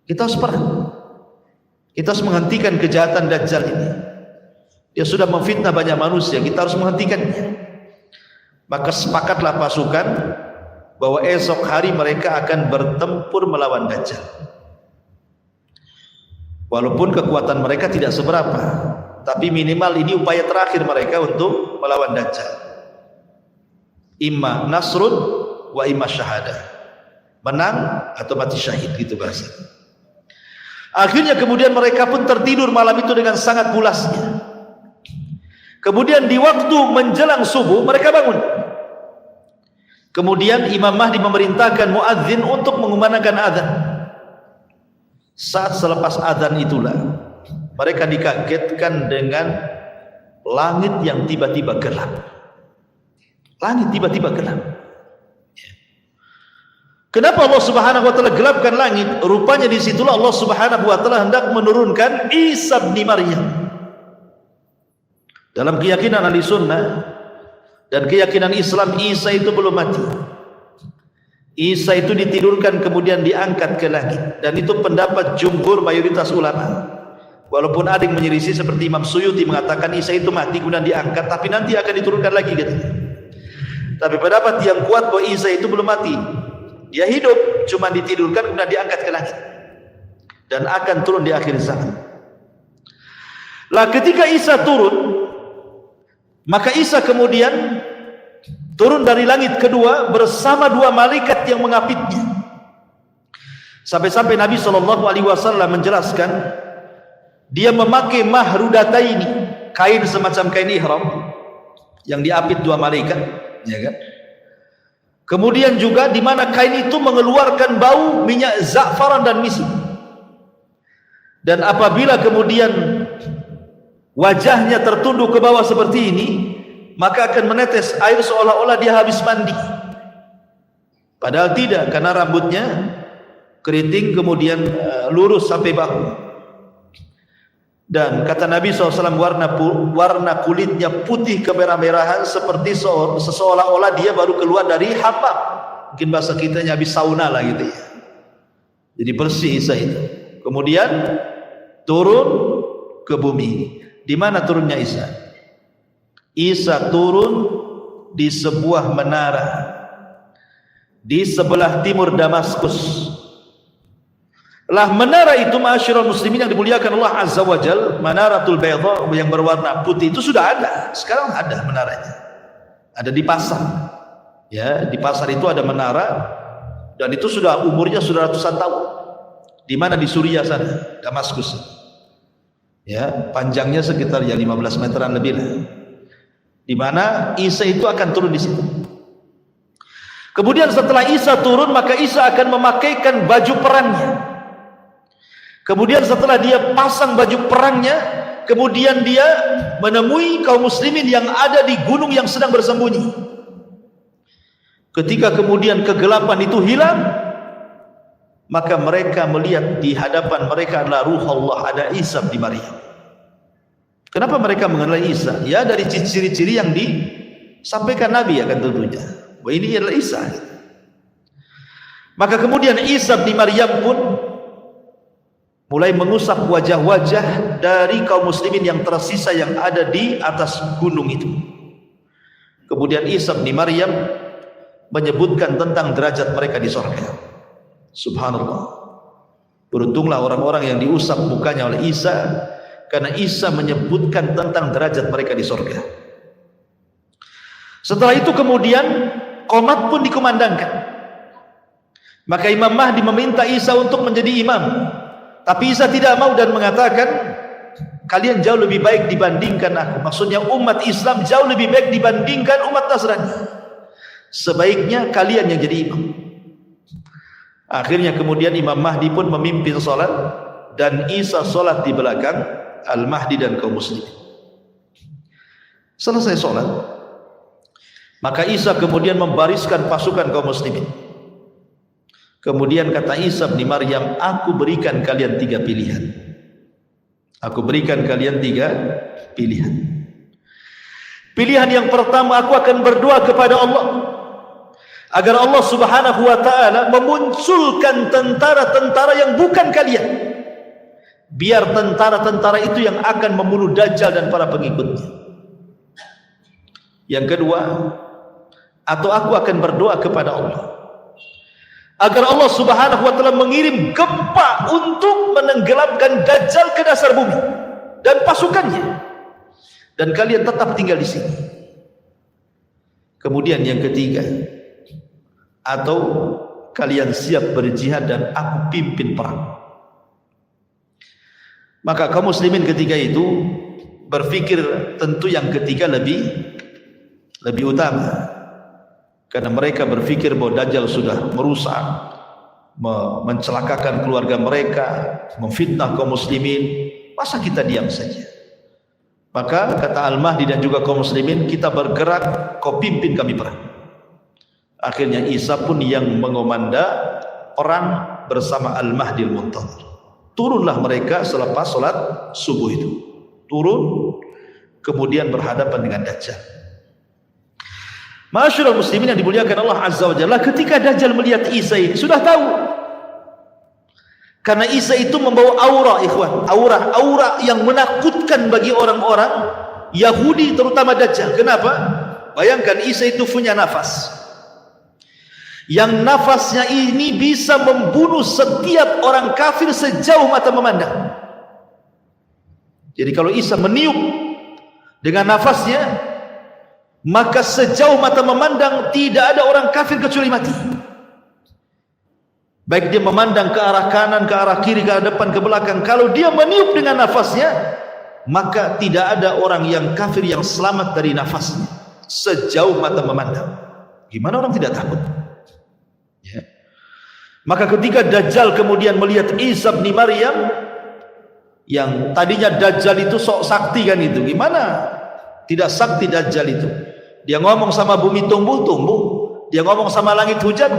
Kita harus perang. Kita harus menghentikan kejahatan Dajjal ini. Dia sudah memfitnah banyak manusia, kita harus menghentikannya. Maka sepakatlah pasukan bahwa esok hari mereka akan bertempur melawan Dajjal. Walaupun kekuatan mereka tidak seberapa, tapi minimal ini upaya terakhir mereka untuk melawan Dajjal. Imma nasrun wa imma syahadah, menang atau mati syahid, gitu bahasa. Akhirnya kemudian mereka pun tertidur malam itu dengan sangat pulasnya. Kemudian di waktu menjelang subuh mereka bangun. Kemudian Imam Mahdi memerintahkan muadzin untuk mengumandangkan azan. Saat selepas azan itulah mereka dikagetkan dengan langit yang tiba-tiba gelap. Langit tiba-tiba gelap. Kenapa Allah Subhanahu wa taala gelapkan langit? Rupanya disitulah Allah Subhanahu wa taala hendak menurunkan Isa bin Maryam. Dalam keyakinan ahli sunnah dan keyakinan Islam, Isa itu belum mati. Isa itu ditidurkan kemudian diangkat ke langit, dan itu pendapat jumhur mayoritas ulama. Walaupun ada yang menyelisih seperti Imam Suyuti mengatakan Isa itu mati kemudian diangkat, tapi nanti akan diturunkan lagi katanya. Tapi pendapat yang kuat bahwa Isa itu belum mati, dia hidup, cuma ditidurkan kemudian diangkat ke langit dan akan turun di akhir zaman. Lah ketika Isa turun, maka Isa kemudian turun dari langit kedua bersama dua malaikat yang mengapitnya. Sampai-sampai Nabi SAW menjelaskan, dia memakai mahrudataini, kain semacam kain ihram yang diapit dua malaikat, ya kan? Kemudian juga di mana kain itu mengeluarkan bau minyak za'faran dan misk. Dan apabila kemudian wajahnya tertunduk ke bawah seperti ini, maka akan menetes air seolah-olah dia habis mandi. Padahal tidak, karena rambutnya keriting kemudian lurus sampai bahu. Dan kata Nabi SAW, warna kulitnya putih kemerah-merahan seperti seolah-olah dia baru keluar dari hammam. Mungkin bahasa kitanya habis sauna lah gitu ya. Jadi bersih Isa itu. Kemudian turun ke bumi. Di mana turunnya Isa? Isa turun di sebuah menara di sebelah timur Damaskus. Lah menara itu, ma'asyiral muslimin yang dimuliakan Allah Azza wa Jal, Manaratul Bayda yang berwarna putih itu sudah ada. Sekarang ada menaranya. Ada di pasar. Ya, di pasar itu ada menara dan itu sudah umurnya sudah ratusan tahun. Di mana? Di Suriah sana, Damaskus. Ya, panjangnya sekitar ya 15 meteran lebih lah. Di mana Isa itu akan turun di situ. Kemudian setelah Isa turun, maka Isa akan memakaikan baju perangnya. Kemudian setelah dia pasang baju perangnya, kemudian dia menemui kaum muslimin yang ada di gunung yang sedang bersembunyi. Ketika kemudian kegelapan itu hilang, maka mereka melihat di hadapan mereka adalah ruh Allah, ada Isa bin Maryam. Kenapa mereka mengenal Isa? Ya dari ciri-ciri yang disampaikan Nabi akan tentunya. Bahwa ini adalah Isa. Maka kemudian Isa bin Maryam pun mulai mengusap wajah-wajah dari kaum muslimin yang tersisa yang ada di atas gunung itu. Kemudian Isa bin Maryam menyebutkan tentang derajat mereka di surga. Subhanallah. Beruntunglah orang-orang yang diusap mukanya oleh Isa, karena Isa menyebutkan tentang derajat mereka di surga. Setelah itu kemudian qomat pun dikumandangkan. Maka Imam Mahdi meminta Isa untuk menjadi imam. Tapi Isa tidak mau dan mengatakan, kalian jauh lebih baik dibandingkan aku. Maksudnya umat Islam jauh lebih baik dibandingkan umat Nasrani. Sebaiknya kalian yang jadi imam. Akhirnya kemudian Imam Mahdi pun memimpin salat dan Isa salat di belakang Al-Mahdi dan kaum muslimin. Selesai salat, maka Isa kemudian membariskan pasukan kaum muslimin. Kemudian kata Isa bin Maryam, aku berikan kalian 3 pilihan. Aku berikan kalian 3 pilihan. Pilihan yang pertama, aku akan berdoa kepada Allah agar Allah Subhanahu wa taala memunculkan tentara-tentara yang bukan kalian. Biar tentara-tentara itu yang akan membunuh Dajjal dan para pengikutnya. Yang kedua, atau aku akan berdoa kepada Allah agar Allah Subhanahu wa taala mengirim gempa untuk menenggelamkan Dajjal ke dasar bumi dan pasukannya, dan kalian tetap tinggal di sini. Kemudian yang ketiga, atau kalian siap berjihad dan aku pimpin perang. Maka kaum muslimin ketika itu berpikir tentu yang ketiga lebih utama. Karena mereka berpikir bahwa Dajjal sudah merusak, mencelakakan keluarga mereka, memfitnah kaum muslimin. Masa kita diam saja? Maka kata Al-Mahdi dan juga kaum muslimin, kita bergerak, kau pimpin kami perang. Akhirnya Isa pun yang mengomanda perang bersama Al-Mahdi Al-Muntadhir. Turunlah mereka selepas sholat subuh itu. Turun, kemudian berhadapan dengan Dajjal. Ma'asyiral muslimin yang dimuliakan Allah Azza wa Jalla, ketika Dajjal melihat Isa ini sudah tahu. Karena Isa itu membawa aura, ikhwan, aura yang menakutkan bagi orang-orang Yahudi, terutama Dajjal. Kenapa? Bayangkan Isa itu punya nafas. Yang nafasnya ini bisa membunuh setiap orang kafir sejauh mata memandang. Jadi kalau Isa meniup dengan nafasnya, maka sejauh mata memandang tidak ada orang kafir kecuali mati. Baik dia memandang ke arah kanan, ke arah kiri, ke arah depan, ke belakang, kalau dia meniup dengan nafasnya, maka tidak ada orang yang kafir yang selamat dari nafasnya sejauh mata memandang. Gimana orang tidak takut? Ya. Maka ketika Dajjal kemudian melihat Isa bin Maryam, yang tadinya Dajjal itu sok sakti kan itu, gimana tidak sakti Dajjal itu? Dia ngomong sama bumi tumbuh, dia ngomong sama langit hujan,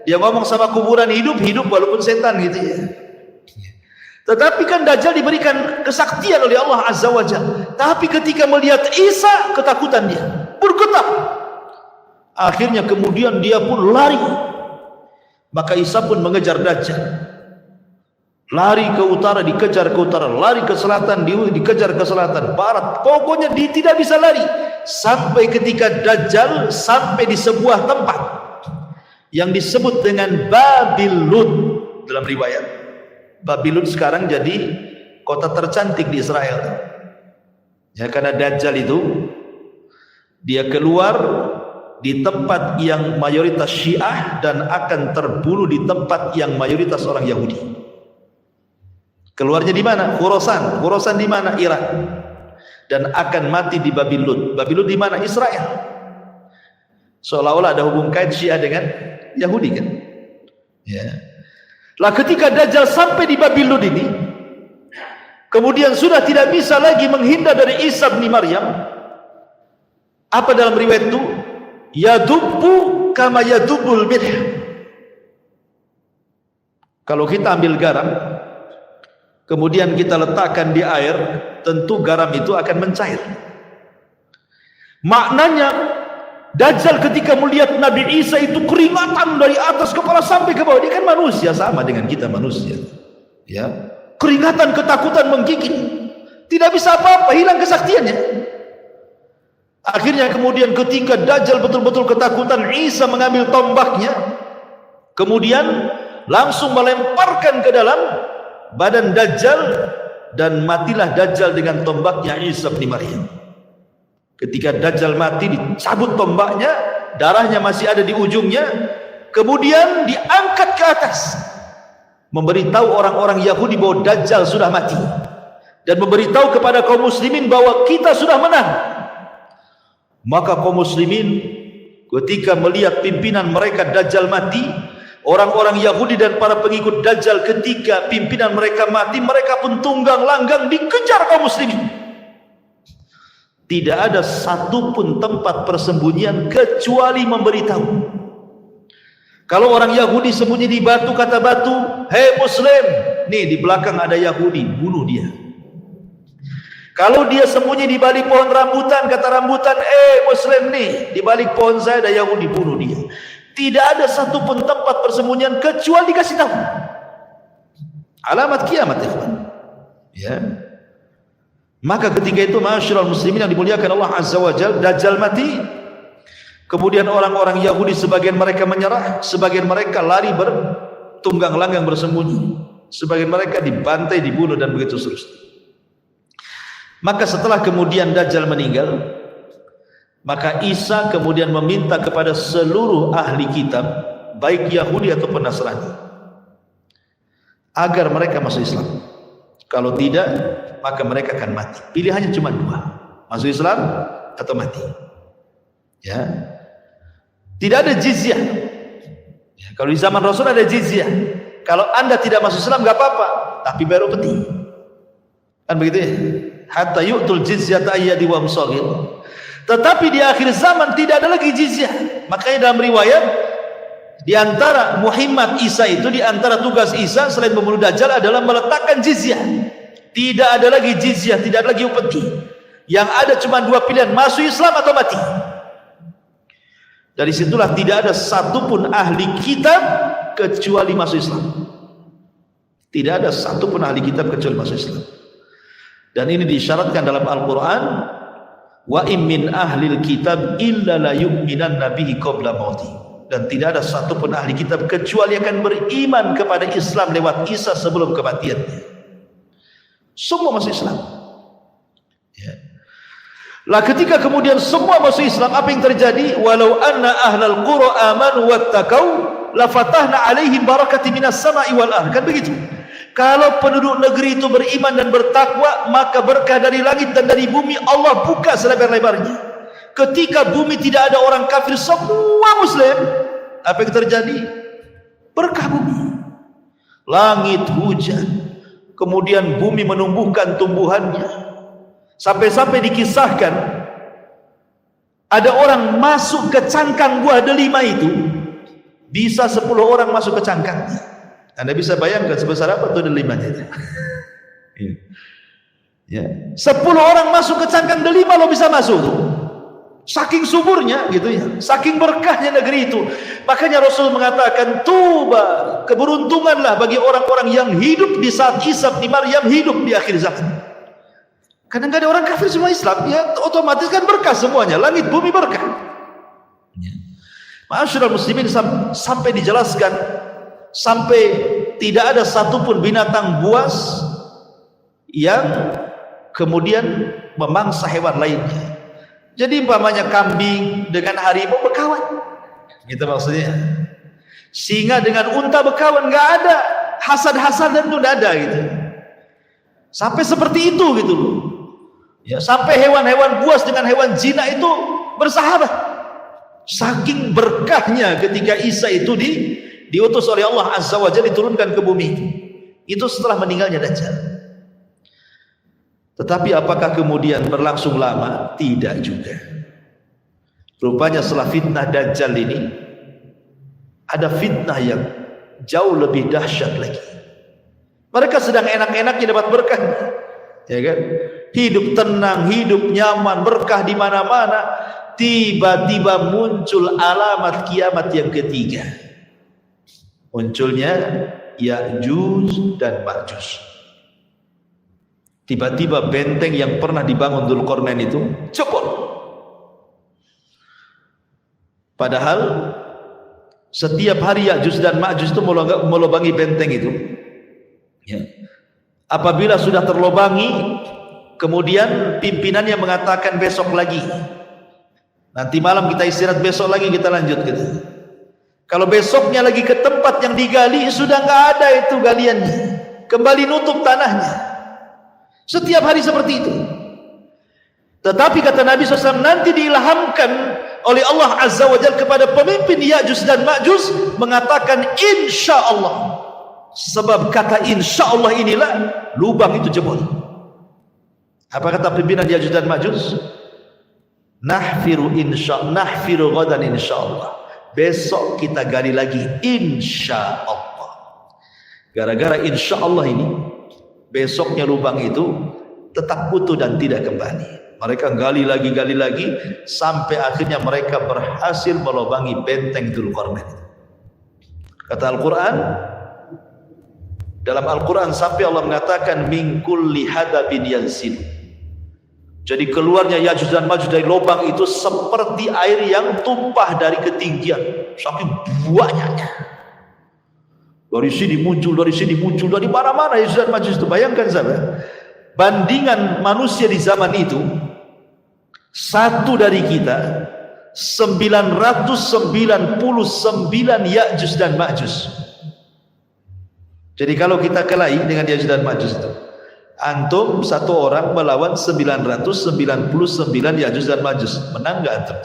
dia ngomong sama kuburan hidup walaupun setan gitu ya. Tetapi kan Dajjal diberikan kesaktian oleh Allah Azza wa Jalla. Tapi ketika melihat Isa, ketakutan dia, bergetar. Akhirnya kemudian dia pun lari. Maka Isa pun mengejar Dajjal. Lari ke utara, dikejar ke utara, lari ke selatan, dikejar ke selatan, barat. Pokoknya dia tidak bisa lari. Sampai ketika Dajjal sampai di sebuah tempat yang disebut dengan Babilun dalam riwayat. Babilun sekarang jadi kota tercantik di Israel. Ya, karena Dajjal itu dia keluar di tempat yang mayoritas Syiah dan akan terbunuh di tempat yang mayoritas orang Yahudi. Keluarnya di mana? Khurasan. Khurasan di mana? Irak. Dan akan mati di Babilun. Babilun di mana? Israel. Seolah-olah ada hubung kait Syiah dengan Yahudi kan? Ya. Lah ketika Dajjal sampai di Babilun ini, kemudian sudah tidak bisa lagi menghindar dari Isa bin Maryam. Apa dalam riwayat itu? Yadubbu kama yadubul milh. Kalau kita ambil garam, kemudian kita letakkan di air, tentu garam itu akan mencair. Maknanya Dajjal ketika melihat Nabi Isa itu keringatan dari atas kepala sampai ke bawah. Dia kan manusia, sama dengan kita manusia. Ya, keringatan, ketakutan menggigit. Tidak bisa apa-apa, hilang kesaktiannya. Akhirnya kemudian ketika Dajjal betul-betul ketakutan, Isa mengambil tombaknya, kemudian langsung melemparkan ke dalam badan Dajjal, dan matilah Dajjal dengan tombaknya Isa bin Maryam. Ketika Dajjal mati, dicabut tombaknya, darahnya masih ada di ujungnya, kemudian diangkat ke atas, memberitahu orang-orang Yahudi bahwa Dajjal sudah mati, dan memberitahu kepada kaum muslimin bahwa kita sudah menang. Maka kaum muslimin ketika melihat pimpinan mereka Dajjal mati, orang-orang Yahudi dan para pengikut Dajjal ketika pimpinan mereka mati, mereka pun tunggang langgang dikejar kaum muslimin. Tidak ada satupun tempat persembunyian kecuali memberitahu. Kalau orang Yahudi sembunyi di batu, kata batu, "Hei Muslim, nih di belakang ada Yahudi, bunuh dia." Kalau dia sembunyi di balik pohon rambutan, kata rambutan, Muslim nih, di balik pohon saya ada Yahudi, bunuh dia. Tidak ada satupun tempat persembunyian kecuali dikasih tahu. Alamat kiamat, ikhwan. Ya. Maka ketika itu, ma'asyiral muslimin yang dimuliakan Allah Azza wa Jalla, Dajjal mati. Kemudian orang-orang Yahudi sebagian mereka menyerah, sebagian mereka lari bertunggang langgang bersembunyi, sebagian mereka dibantai, dibunuh, dan begitu seterusnya. Maka setelah kemudian Dajjal meninggal, maka Isa kemudian meminta kepada seluruh ahli kitab, baik Yahudi ataupun Nasrani, agar mereka masuk Islam. Kalau tidak, maka mereka akan mati. Pilihannya cuma dua, masuk Islam atau mati. Ya, tidak ada jizyah. Ya, kalau di zaman Rasul ada jizyah. Kalau anda tidak masuk Islam nggak apa-apa, tapi bayar upeti. Kan begitu ya? Hatta yu'tul jizyata ayyadi wa musagir. Tetapi di akhir zaman tidak ada lagi jizyah. Makanya dalam riwayat, di antara Muhammad Isa itu, di antara tugas Isa selain membunuh Dajjal adalah meletakkan jizyah. Tidak ada lagi jizyah, tidak ada lagi upeti. Yang ada cuma dua pilihan, masuk Islam atau mati. Dari situlah tidak ada satupun ahli kitab kecuali masuk Islam. Tidak ada satupun ahli kitab kecuali masuk Islam. Dan ini disyaratkan dalam Al-Quran, wa in min ahlil kitab illa la yu'minanna bihi qabla mauti. Dan tidak ada satupun ahli kitab kecuali akan beriman kepada Islam lewat Isa sebelum kematiannya. Semua masuk Islam. Ya. Lah ketika kemudian semua masuk Islam, apa yang terjadi? Walau anna ahlal qura amanu wattaqau la fatahna alaihim barakati minas sama'i wal ardh. Kan begitu. Kalau penduduk negeri itu beriman dan bertakwa, maka berkah dari langit dan dari bumi Allah buka selebar-lebarnya. Ketika bumi tidak ada orang kafir, semua muslim, apa yang terjadi? Berkah bumi. Langit hujan, kemudian bumi menumbuhkan tumbuhannya. Sampai-sampai dikisahkan, ada orang masuk ke cangkang buah delima itu, bisa 10 orang masuk ke cangkangnya. Anda bisa bayangkan sebesar apa tuh delimanya itu. Ya. 10 orang masuk ke cangkang delima lo bisa masuk tuh. Saking suburnya gitu ya, saking berkahnya negeri itu. Makanya Rasul mengatakan, tuba, keberuntunganlah bagi orang-orang yang hidup di saat Isa bin Maryam hidup di akhir zaman. Karena nggak ada orang kafir, semua Islam, ya otomatis kan berkah semuanya, langit bumi berkah. Ma'asyiral muslimin, sampai dijelaskan, sampai tidak ada satupun binatang buas yang kemudian memangsa hewan lainnya. Jadi umpamanya kambing dengan harimau berkawan, gitu maksudnya. Singa dengan unta berkawan, nggak ada hasad-hasadan itu, nggak ada gitu. Sampai seperti itu gitu loh. Ya, sampai hewan-hewan buas dengan hewan zina itu bersahabat. Saking berkahnya ketika Isa itu diutus oleh Allah Azza wa Jalla, diturunkan ke bumi itu setelah meninggalnya Dajjal. Tetapi apakah kemudian berlangsung lama? Tidak juga. Rupanya setelah fitnah Dajjal ini, ada fitnah yang jauh lebih dahsyat lagi. Mereka sedang enak-enaknya dapat berkah, ya kan? Hidup tenang, hidup nyaman, berkah di mana-mana. Tiba-tiba muncul alamat kiamat yang ketiga. Munculnya Ya'juj dan Ma'juj. Tiba-tiba benteng yang pernah dibangun Dzulqarnain itu jebol. Padahal setiap hari Ya'juj dan Ma'juj itu melubangi benteng itu. Ya. Apabila sudah terlobangi, kemudian pimpinannya mengatakan besok lagi. Nanti malam kita istirahat, besok lagi kita lanjut gitu. Kalau besoknya lagi ke tempat yang digali, sudah nggak ada itu galiannya. Kembali nutup tanahnya. Setiap hari seperti itu. Tetapi kata Nabi SAW, nanti diilhamkan oleh Allah Azza wa Jalla kepada pemimpin Ya'juj dan Ma'juj mengatakan insya Allah. Sebab kata insya Allah inilah lubang itu jebol. Apa kata pimpinan Ya'juj dan Ma'juj? Nahfiru ghadan insya Allah. Besok kita gali lagi insya Allah. Gara-gara insya Allah ini, besoknya lubang itu tetap utuh dan tidak kembali. Mereka gali lagi sampai akhirnya mereka berhasil melubangi benteng Dzulqarnain. Kata Al-Quran, dalam Al-Quran sampai Allah mengatakan min kulli hadabin yansil. Jadi keluarnya Ya'juj dan Ma'juj dari lubang itu seperti air yang tumpah dari ketinggian, saking banyaknya. Dari sini muncul, dari mana-mana Ya'juj dan Ma'juj itu. Bayangkan sahabat, bandingan manusia di zaman itu, satu dari kita 999 Ya'juj dan Ma'juj. Jadi kalau kita kelahi dengan Ya'juj dan Ma'juj itu, antum satu orang melawan 999 Ya'juj dan Ma'juj, menang nggak antum?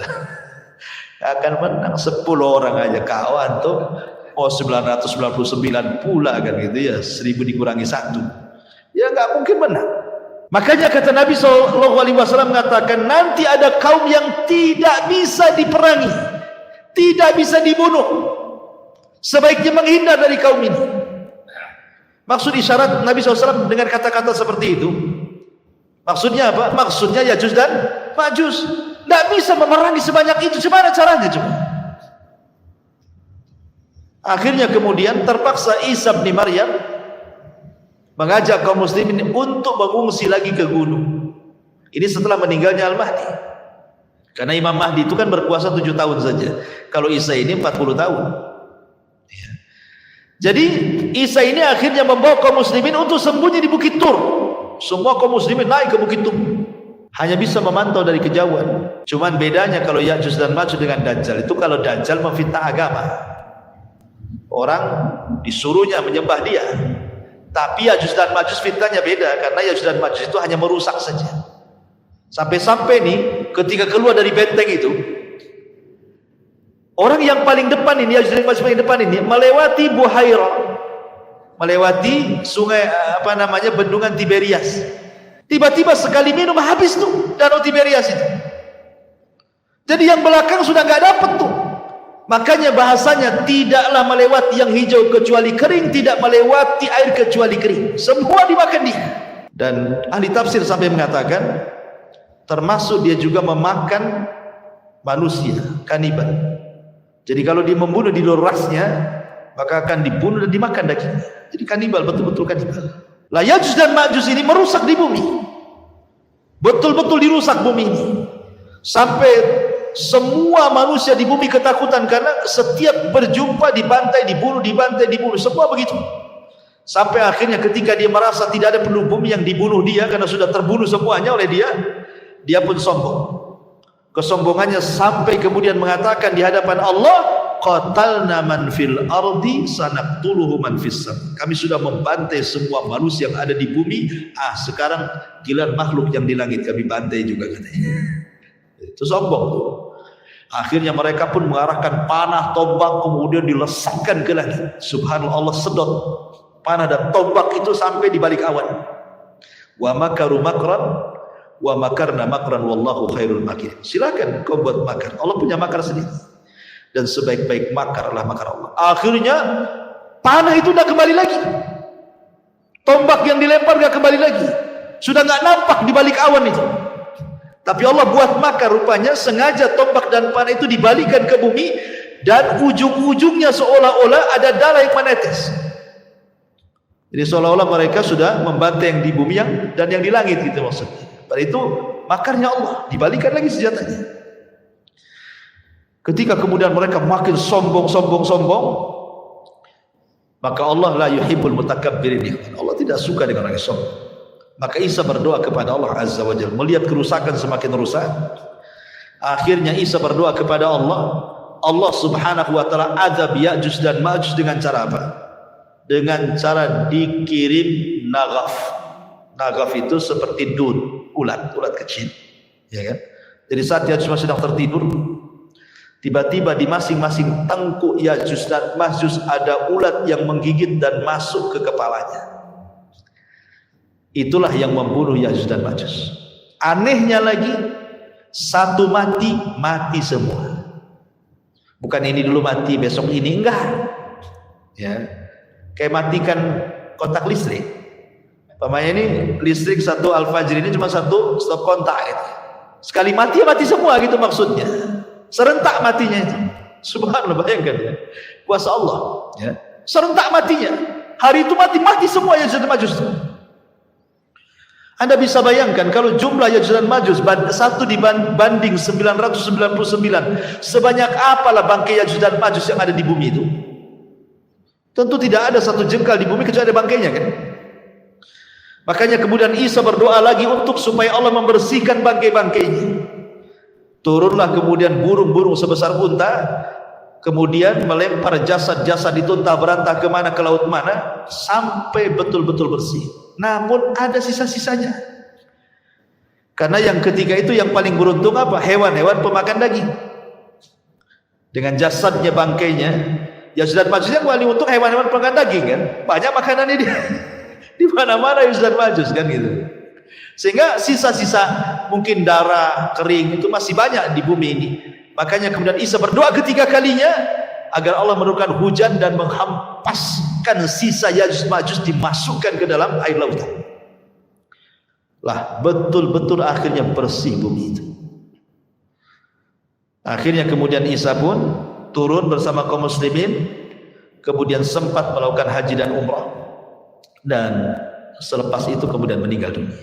Akan menang 10 orang aja. Kau antum 999 pula kan gitu ya, 1000 dikurangi 1, ya nggak mungkin menang. Makanya kata Nabi SAW mengatakan, nanti ada kaum yang tidak bisa diperangi, tidak bisa dibunuh, sebaiknya menghindar dari kaum ini. Maksud isyarat Nabi SAW dengan kata-kata seperti itu, maksudnya apa? Maksudnya Ya'juj dan Ma'juj tidak bisa memerangi sebanyak itu. Gimana caranya coba? Akhirnya kemudian terpaksa Isa bin Maryam mengajak kaum muslimin untuk mengungsi lagi ke gunung. Ini setelah meninggalnya Al-Mahdi. Karena Imam Mahdi itu kan berkuasa 7 tahun saja. Kalau Isa ini 40 tahun. Ya. Jadi Isa ini akhirnya membawa kaum muslimin untuk sembunyi di Bukit Tur. Semua kaum muslimin naik ke Bukit Tur. Hanya bisa memantau dari kejauhan. Cuman bedanya kalau Ya'juj dan Ma'juj dengan Dajjal itu, kalau Dajjal memfitnah agama, orang disuruhnya menyembah dia. Tapi Ya'juj dan Ma'juj fitnahnya beda, karena Ya'juj dan Ma'juj itu hanya merusak saja. Sampai-sampai nih ketika keluar dari benteng itu, orang yang paling depan ini, Ya'juj dan Ma'juj paling depan ini melewati Buhairah, melewati sungai bendungan Tiberias. Tiba-tiba sekali minum habis tuh danau Tiberias itu. Jadi yang belakang sudah nggak dapat tuh. Makanya bahasanya tidaklah melewati yang hijau kecuali kering, tidak melewati air kecuali kering. Semua dimakan dia. Dan ahli tafsir sampai mengatakan, termasuk dia juga memakan manusia, kanibal. Jadi kalau dia membunuh di luar rasnya, maka akan dibunuh dan dimakan dagingnya. Jadi kanibal, betul-betul kanibal. Lah Ya'juj dan Ma'juj ini merusak di bumi. Betul-betul dirusak bumi ini. Sampai semua manusia di bumi ketakutan karena setiap berjumpa dibantai, dibunuh, dibantai, dibunuh. Semua begitu. Sampai akhirnya ketika dia merasa tidak ada penduduk bumi yang dibunuh dia karena sudah terbunuh semuanya oleh dia, dia pun sombong. Kesombongannya sampai kemudian mengatakan di hadapan Allah, qatalna man fil ardi sanaqtuluhu man fis sam. Kami sudah membantai semua manusia yang ada di bumi. Sekarang giliran makhluk yang di langit kami bantai juga katanya. Itu sombong tuh. Akhirnya mereka pun mengarahkan panah, tombak, kemudian dilesakkan ke langit. Subhanallah, sedot panah dan tombak itu sampai di balik awan. Wa makaru makran wa makarna makran wallahu khairul makirin. Silakan kau buat makar. Allah punya makar sendiri. Dan sebaik-baik makar adalah makar Allah. Akhirnya panah itu tidak kembali lagi. Tombak yang dilempar tidak kembali lagi. Sudah tidak nampak di balik awan itu. Tapi Allah buat makar rupanya, sengaja tombak dan panah itu dibalikan ke bumi dan ujung-ujungnya seolah-olah ada darah yang menetes. Jadi seolah-olah mereka sudah membantai yang di bumi dan yang di langit gitu maksudnya. Pada itu makarnya Allah, dibalikan lagi senjatanya. Ketika kemudian mereka makin sombong, maka Allah la yuhibbul mutakabbirin. Allah tidak suka dengan orang yang sombong. Maka Isa berdoa kepada Allah Azza wa Jalla, melihat kerusakan semakin rusak. Akhirnya Isa berdoa kepada Allah. Allah Subhanahu wa taala azab Ya'juj dan Ma'juj dengan cara apa? Dengan cara dikirim naghaf. Naghaf itu seperti dun, ulat kecil, ya kan? Jadi saat Ya'juj sedang tertidur, tiba-tiba di masing-masing tengkuk Ya'juj dan Ma'juj ada ulat yang menggigit dan masuk ke kepalanya. Itulah yang membunuh Ya'juj dan Ma'juj. Anehnya lagi, satu mati semua. Bukan ini dulu mati, besok ini enggak. Ya, kayak matikan kontak listrik. Pamannya ini listrik satu Al-Fajr ini cuma satu stop kontak gitu. Sekali mati ya mati semua gitu maksudnya. Serentak matinya itu. Subhanallah, bayangkan ya. Kuasa Allah. Ya. Serentak matinya. Hari itu mati semua Ya'juj dan Ma'juj. Anda bisa bayangkan kalau jumlah Ya'juj dan Ma'juj satu dibanding 999, sebanyak apalah bangkai Ya'juj dan Ma'juj yang ada di bumi itu? Tentu tidak ada satu jengkal di bumi kecuali ada bangkainya kan? Makanya kemudian Isa berdoa lagi untuk supaya Allah membersihkan bangkai-bangkainya. Turunlah kemudian burung-burung sebesar unta, kemudian melempar jasad-jasad itu entah berantah kemana, ke laut mana, sampai betul-betul bersih. Namun ada sisa-sisanya. Karena yang ketiga itu yang paling beruntung apa? Hewan-hewan pemakan daging. Dengan jasadnya, bangkainya, Ya'juj dan Ma'juj yang paling untung hewan-hewan pemakan daging kan. Banyak makanannya dia. Di mana-mana Ya'juj dan Ma'juj kan gitu. Sehingga sisa-sisa mungkin darah kering itu masih banyak di bumi ini. Makanya kemudian Isa berdoa ketiga kalinya agar Allah menurunkan hujan dan menghempaskan sisa Ya'juj Ma'juj dimasukkan ke dalam air lautan. Lah betul-betul akhirnya bersih bumi itu. Akhirnya kemudian Isa pun turun bersama kaum muslimin, kemudian sempat melakukan haji dan umrah, dan selepas itu kemudian meninggal dunia.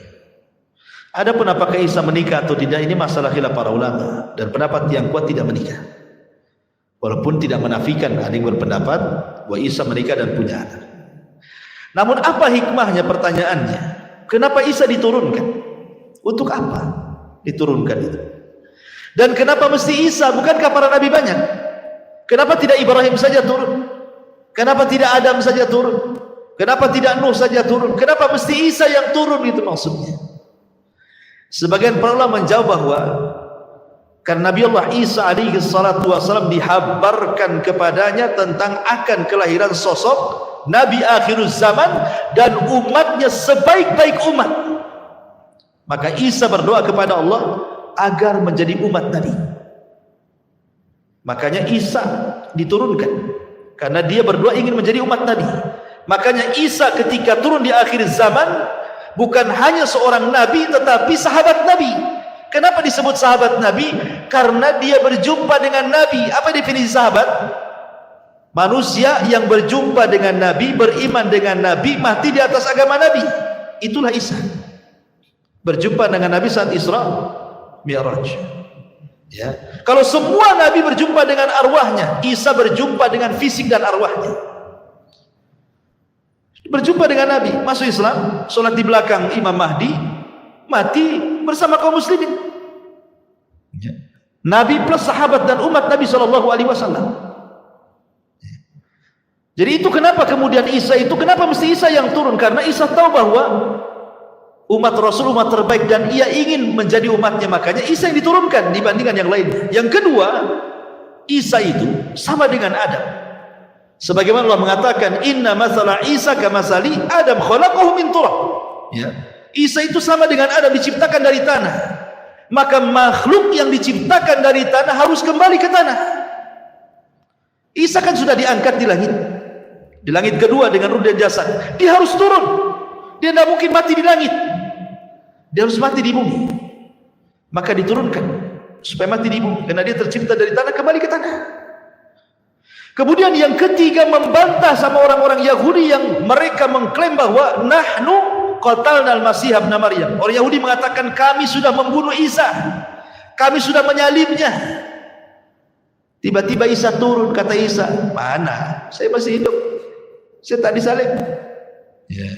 Adapun apakah Isa menikah atau tidak, ini masalah khilaf para ulama, dan pendapat yang kuat tidak menikah. Walaupun tidak menafikan, ada yang berpendapat bahwa Isa menikah dan punya anak. Namun apa hikmahnya, pertanyaannya? Kenapa Isa diturunkan? Untuk apa diturunkan itu? Dan kenapa mesti Isa? Bukankah para nabi banyak? Kenapa tidak Ibrahim saja turun? Kenapa tidak Adam saja turun? Kenapa tidak Nuh saja turun? Kenapa mesti Isa yang turun, itu maksudnya? Sebagian para ulama menjawab bahwa karena Nabi Allah Isa alaihi salatu wasallam dihabarkan kepadanya tentang akan kelahiran sosok Nabi akhirul zaman dan umatnya sebaik-baik umat. Maka Isa berdoa kepada Allah agar menjadi umat Nabi. Makanya Isa diturunkan karena dia berdoa ingin menjadi umat Nabi. Makanya Isa ketika turun di akhir zaman bukan hanya seorang nabi tetapi sahabat Nabi. Kenapa disebut sahabat Nabi? Karena dia berjumpa dengan Nabi. Apa definisi sahabat? Manusia yang berjumpa dengan Nabi, beriman dengan Nabi, mati di atas agama Nabi. Itulah Isa. Berjumpa dengan Nabi saat Isra Mi'raj. Ya. Kalau semua Nabi berjumpa dengan arwahnya, Isa berjumpa dengan fisik dan arwahnya. Berjumpa dengan Nabi, masuk Islam, sholat di belakang Imam Mahdi, mati bersama kaum muslimin. Ya. Nabi plus sahabat dan umat Nabi SAW. Jadi itu kenapa kemudian Isa itu, kenapa mesti Isa yang turun? Karena Isa tahu bahwa umat Rasul umat terbaik dan ia ingin menjadi umatnya, makanya Isa yang diturunkan dibandingkan yang lain. Yang kedua, Isa itu sama dengan Adam. Sebagaimana Allah mengatakan, inna mathala Isa kamathali Adam khalaqahu min turab. Ya. Isa itu sama dengan Adam, diciptakan dari tanah. Maka makhluk yang diciptakan dari tanah harus kembali ke tanah. Isa kan sudah diangkat di langit. Di langit kedua dengan ruh dan jasad. Dia harus turun. Dia tidak mungkin mati di langit. Dia harus mati di bumi. Maka diturunkan supaya mati di bumi, karena dia tercipta dari tanah, kembali ke tanah. Kemudian yang ketiga, membantah sama orang-orang Yahudi yang mereka mengklaim bahwa nahnu qatalna al-Masih ibn Maryam. Orang Yahudi mengatakan kami sudah membunuh Isa, kami sudah menyalibnya. Tiba-tiba Isa turun, kata Isa, mana? Saya masih hidup, saya tak disalib. Ya.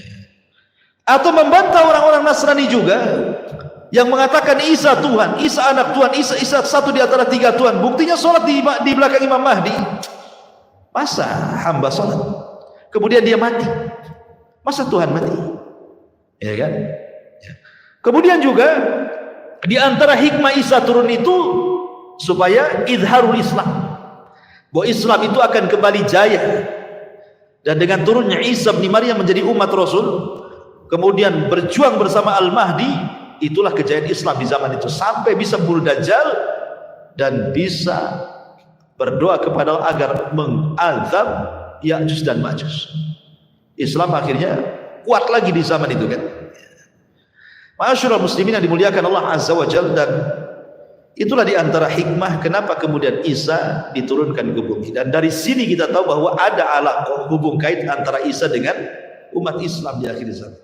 Atau membantah orang-orang Nasrani juga yang mengatakan Isa Tuhan, Isa anak Tuhan, Isa satu di antara tiga Tuhan. Buktinya sholat di belakang Imam Mahdi. Masa hamba sholat kemudian dia mati? Masa Tuhan mati? Ya kan? Ya. Kemudian juga di antara hikmah Isa turun itu supaya izharul Islam, bahwa Islam itu akan kembali jaya. Dan dengan turunnya Isa bin Maryam menjadi umat Rasul, kemudian berjuang bersama Al-Mahdi, itulah kejayaan Islam di zaman itu, sampai bisa bunuh Dajjal dan bisa berdoa kepada Allah agar mengazab Ya'juj dan Ma'juj. Islam akhirnya kuat lagi di zaman itu kan. Ma'asyiral muslimin yang dimuliakan Allah Azza wa Jalla, dan itulah di antara hikmah kenapa kemudian Isa diturunkan ke bumi. Dan dari sini kita tahu bahwa ada alaqah, hubung kait antara Isa dengan umat Islam di akhir zaman.